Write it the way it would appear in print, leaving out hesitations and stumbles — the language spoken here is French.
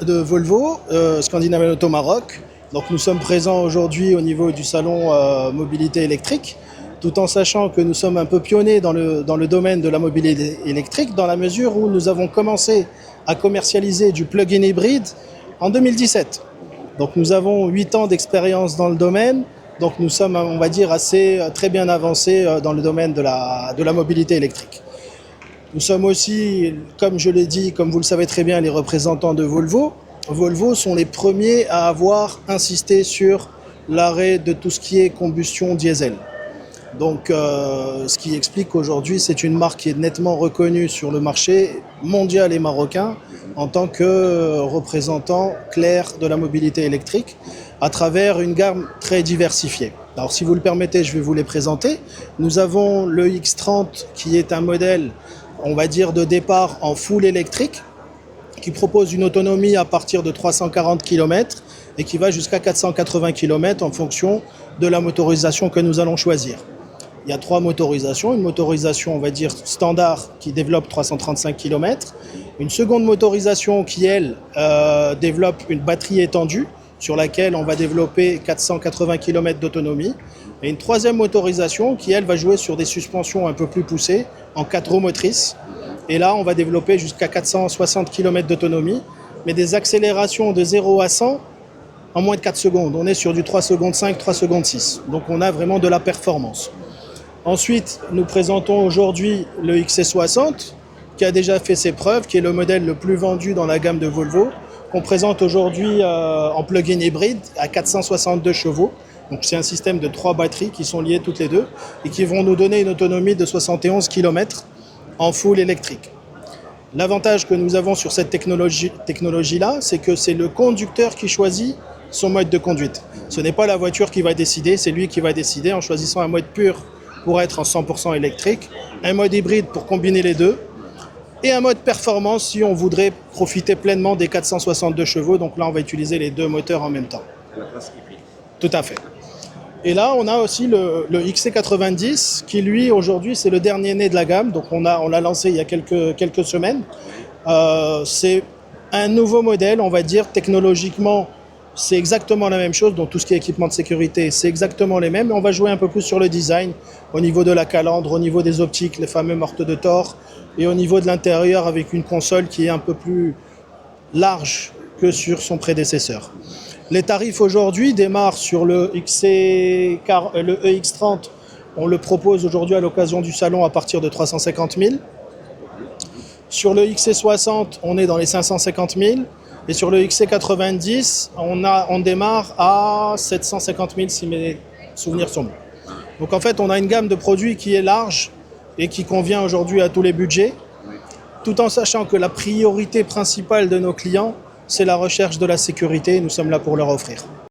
de Volvo, Scandinavian Auto Maroc. Donc nous sommes présents aujourd'hui au niveau du salon mobilité électrique, tout en sachant que nous sommes un peu pionniers dans le domaine de la mobilité électrique, dans la mesure où nous avons commencé à commercialiser du plug-in hybride en 2017. Donc nous avons 8 ans d'expérience dans le domaine, donc nous sommes, on va dire, très bien avancés dans le domaine de la mobilité électrique. Nous sommes aussi, comme je l'ai dit, comme vous le savez très bien, les représentants de Volvo. Volvo sont les premiers à avoir insisté sur l'arrêt de tout ce qui est combustion diesel. Donc, ce qui explique qu'aujourd'hui, c'est une marque qui est nettement reconnue sur le marché mondial et marocain en tant que représentant clair de la mobilité électrique à travers une gamme très diversifiée. Alors, si vous le permettez, je vais vous les présenter. Nous avons le X30 qui est un modèle, on va dire, de départ en full électrique, qui propose une autonomie à partir de 340 km et qui va jusqu'à 480 km en fonction de la motorisation que nous allons choisir. Il y a 3 motorisations. Une motorisation, on va dire, standard qui développe 335 km. Une seconde motorisation qui, elle, développe une batterie étendue sur laquelle on va développer 480 km d'autonomie. Et une troisième motorisation qui, elle, va jouer sur des suspensions un peu plus poussées en 4 roues motrices. Et là, on va développer jusqu'à 460 km d'autonomie, mais des accélérations de 0 à 100 en moins de 4 secondes. On est sur du 3 secondes 5, 3 secondes 6. Donc on a vraiment de la performance. Ensuite, nous présentons aujourd'hui le XC60, qui a déjà fait ses preuves, qui est le modèle le plus vendu dans la gamme de Volvo, qu'on présente aujourd'hui en plug-in hybride à 462 chevaux. Donc c'est un système de 3 batteries qui sont liées toutes les deux et qui vont nous donner une autonomie de 71 km en full électrique. L'avantage que nous avons sur cette technologie-là, c'est que c'est le conducteur qui choisit son mode de conduite. Ce n'est pas la voiture qui va décider, c'est lui qui va décider en choisissant un mode pur pour être en 100% électrique, un mode hybride pour combiner les deux, et un mode performance si on voudrait profiter pleinement des 462 chevaux. Donc là, on va utiliser les 2 moteurs en même temps. La classe hybride. Tout à fait. Et là, on a aussi le XC90 qui, lui, aujourd'hui, c'est le dernier né de la gamme. Donc on l'a lancé il y a quelques semaines. C'est un nouveau modèle, on va dire, technologiquement. C'est exactement la même chose, donc tout ce qui est équipement de sécurité, c'est exactement les mêmes. Mais on va jouer un peu plus sur le design, au niveau de la calandre, au niveau des optiques, les fameux mortes de Thor, et au niveau de l'intérieur avec une console qui est un peu plus large que sur son prédécesseur. Les tarifs aujourd'hui démarrent sur le EX30. On le propose aujourd'hui à l'occasion du salon à partir de 350 000. Sur le XC60, on est dans les 550 000. Et sur le XC90, on démarre à 750 000 si mes souvenirs sont bons. Donc en fait, on a une gamme de produits qui est large et qui convient aujourd'hui à tous les budgets, tout en sachant que la priorité principale de nos clients, c'est la recherche de la sécurité et nous sommes là pour leur offrir.